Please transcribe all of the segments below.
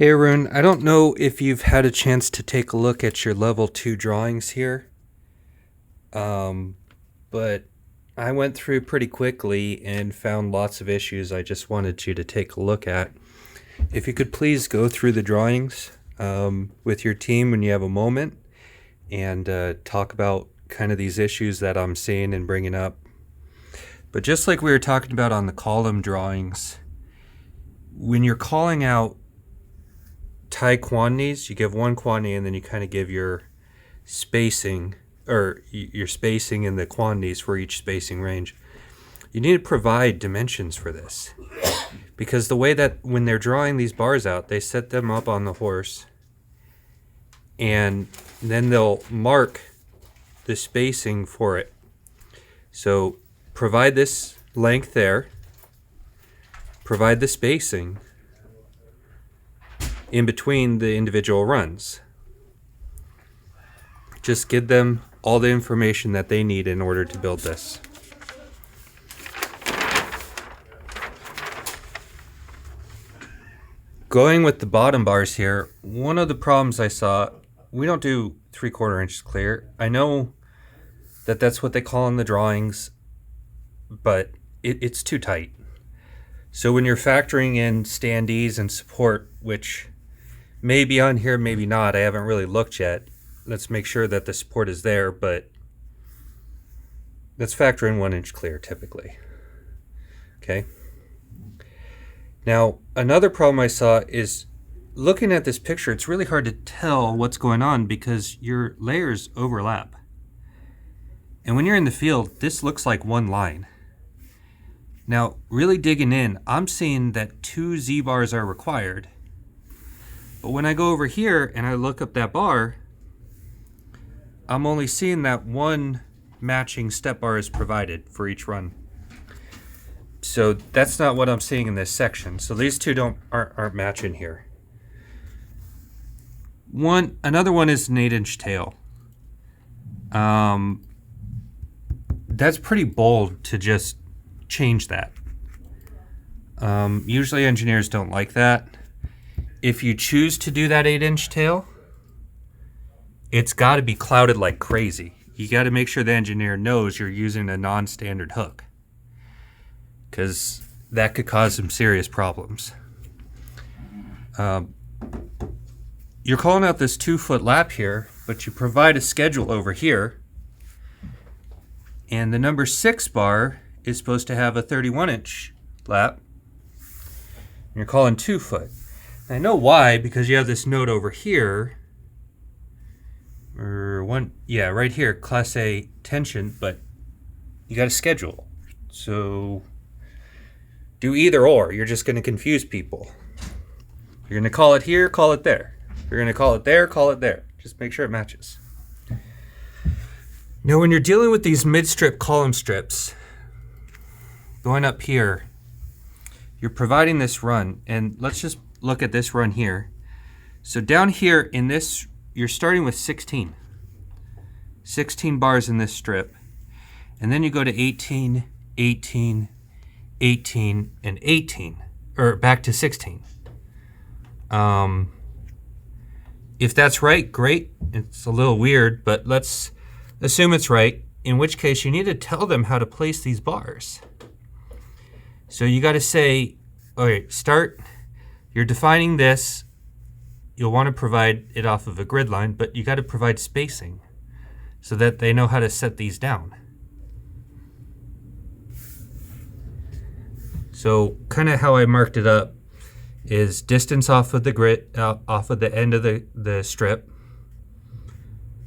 Hey Arun, I don't know if you've had a chance to take a look at your level 2 drawings here, but I went through pretty quickly and found lots of issues I just wanted you to take a look at. If you could please go through the drawings with your team when you have a moment and talk about kind of these issues that I'm seeing and bringing up. But just like we were talking about on the column drawings, when you're calling out tie quantities, you give one quantity and then you kind of give your spacing, or your spacing and the quantities for each spacing range. You need to provide dimensions for this, because the way that when they're drawing these bars out, they set them up on the horse and then they'll mark the spacing for it. So provide this length there, provide the spacing in between the individual runs. Just give them all the information that they need in order to build this. Going with the bottom bars here, one of the problems I saw, we don't do 3/4 inches clear. I know that that's what they call in the drawings, but it's too tight. So when you're factoring in standees and support, which may be on here, maybe not, I haven't really looked yet. Let's make sure that the support is there, but let's factor in 1 inch clear typically. Okay. Now, another problem I saw is looking at this picture, it's really hard to tell what's going on because your layers overlap. And when you're in the field, this looks like one line. Now, really digging in, I'm seeing that 2 Z bars are required. But when I go over here and I look up that bar, I'm only seeing that one matching step bar is provided for each run. So that's not what I'm seeing in this section. So these two aren't matching here. Another one is an 8-inch tail. That's pretty bold to just change that. Usually engineers don't like that. If you choose to do that 8-inch tail, it's got to be clouded like crazy. You got to make sure the engineer knows you're using a non-standard hook, because that could cause some serious problems. You're calling out this 2-foot lap here, but you provide a schedule over here, and the number 6 bar is supposed to have a 31-inch lap. And you're calling 2 foot. I know why, because you have this note over here, or right here, Class A tension, but you got a schedule. So do either or. You're just going to confuse people. You're going to call it here, call it there. You're going to call it there, call it there. Just make sure it matches. Now, when you're dealing with these mid-strip column strips, going up here, you're providing this run, and let's just look at this run here. So down here in this, you're starting with 16 bars in this strip, and then you go to 18, 18, 18, and 18, or back to 16. If that's right, great. It's a little weird, but let's assume it's right, in which case you need to tell them how to place these bars. So you got to say, all right, start, you're defining this, you'll want to provide it off of a grid line, but you got to provide spacing so that they know how to set these down. So kind of how I marked it up is distance off of the grid, off of the end of the strip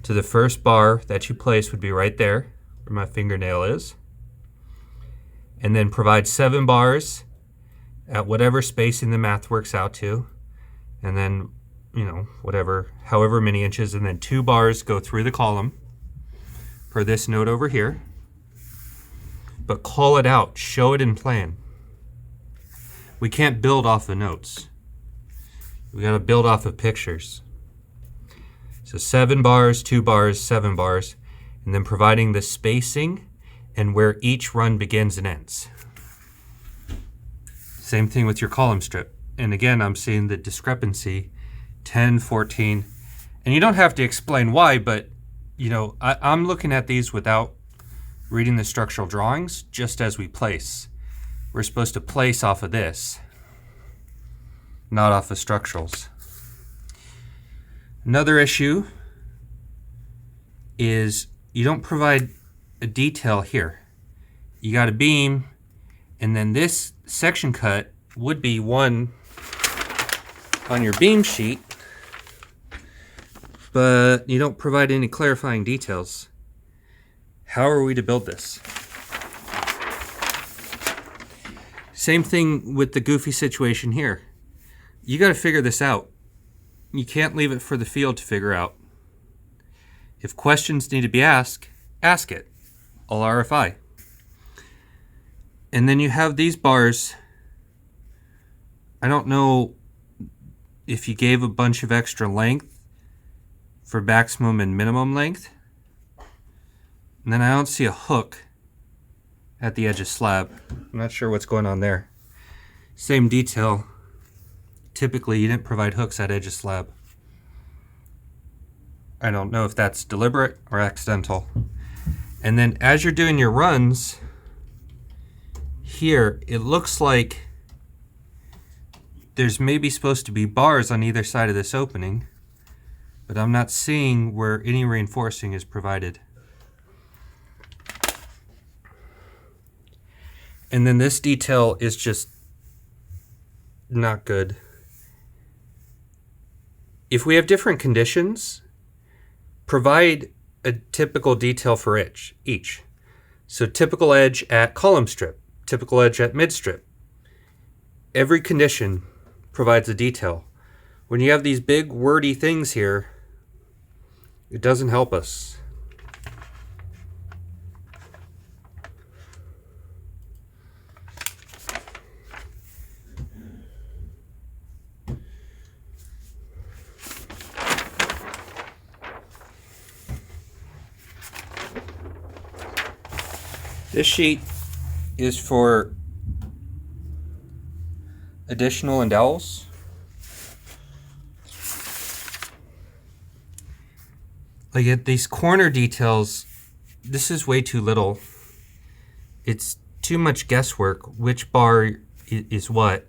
to the first bar that you place would be right there where my fingernail is. And then provide 7 bars at whatever spacing the math works out to. And then, however many inches, and then 2 bars go through the column for this note over here. But call it out, show it in plan. We can't build off the notes. We got to build off of pictures. So 7 bars, 2 bars, 7 bars, and then providing the spacing and where each run begins and ends. Same thing with your column strip. And again, I'm seeing the discrepancy, 10, 14. And you don't have to explain why, but you know, I'm looking at these without reading the structural drawings, just as we place. We're supposed to place off of this, not off of structurals. Another issue is you don't provide a detail here. You got a beam, and then this section cut would be one on your beam sheet, but you don't provide any clarifying details. How are we to build this? Same thing with the goofy situation here. You got to figure this out. You can't leave it for the field to figure out. If questions need to be asked, ask it. All RFI. And then you have these bars. I don't know if you gave a bunch of extra length for maximum and minimum length. And then I don't see a hook at the edge of slab. I'm not sure what's going on there. Same detail. Typically, you didn't provide hooks at edge of slab. I don't know if that's deliberate or accidental. And then as you're doing your runs, here, it looks like there's maybe supposed to be bars on either side of this opening, but I'm not seeing where any reinforcing is provided. And then this detail is just not good. If we have different conditions, provide a typical detail for each. So typical edge at column strip, typical edge at mid strip. Every condition provides a detail. When you have these big wordy things here, it doesn't help us. This sheet is for additional and dowels. Like at these corner details, this is way too little. It's too much guesswork, which bar is what.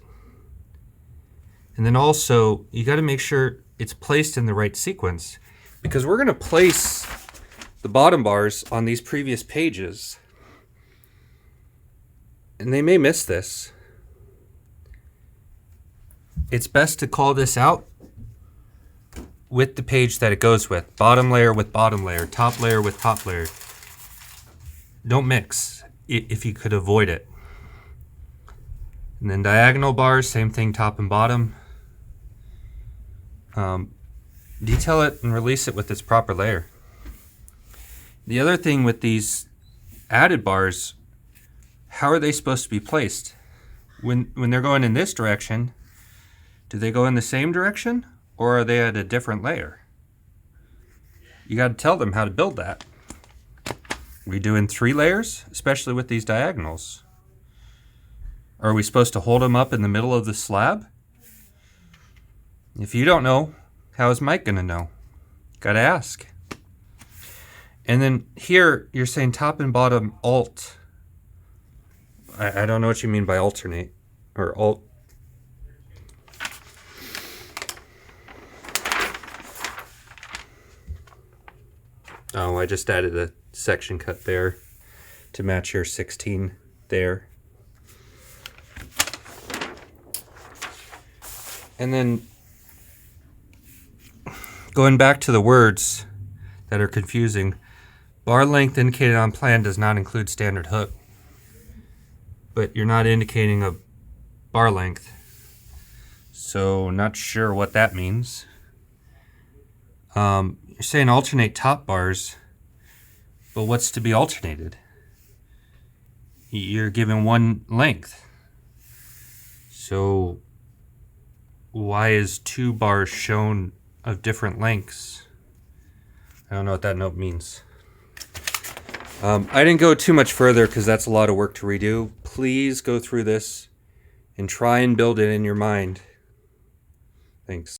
And then also, you got to make sure it's placed in the right sequence, because we're going to place the bottom bars on these previous pages. And they may miss this. It's best to call this out with the page that it goes with. Bottom layer with bottom layer, top layer with top layer. Don't mix if you could avoid it. And then diagonal bars, same thing, top and bottom. Detail it and release it with its proper layer. The other thing with these added bars, how are they supposed to be placed? When they're going in this direction, do they go in the same direction, or are they at a different layer? You got to tell them how to build that. We doing 3 layers, especially with these diagonals? Are we supposed to hold them up in the middle of the slab? If you don't know, how is Mike going to know? Got to ask. And then here, you're saying top and bottom alt. I don't know what you mean by alternate or alt. Oh, I just added a section cut there to match your 16 there. And then going back to the words that are confusing, bar length indicated on plan does not include standard hook. But you're not indicating a bar length. So not sure what that means. You're saying alternate top bars, but what's to be alternated? You're given one length. So why is 2 bars shown of different lengths? I don't know what that note means. I didn't go too much further because that's a lot of work to redo. Please go through this and try and build it in your mind Thanks.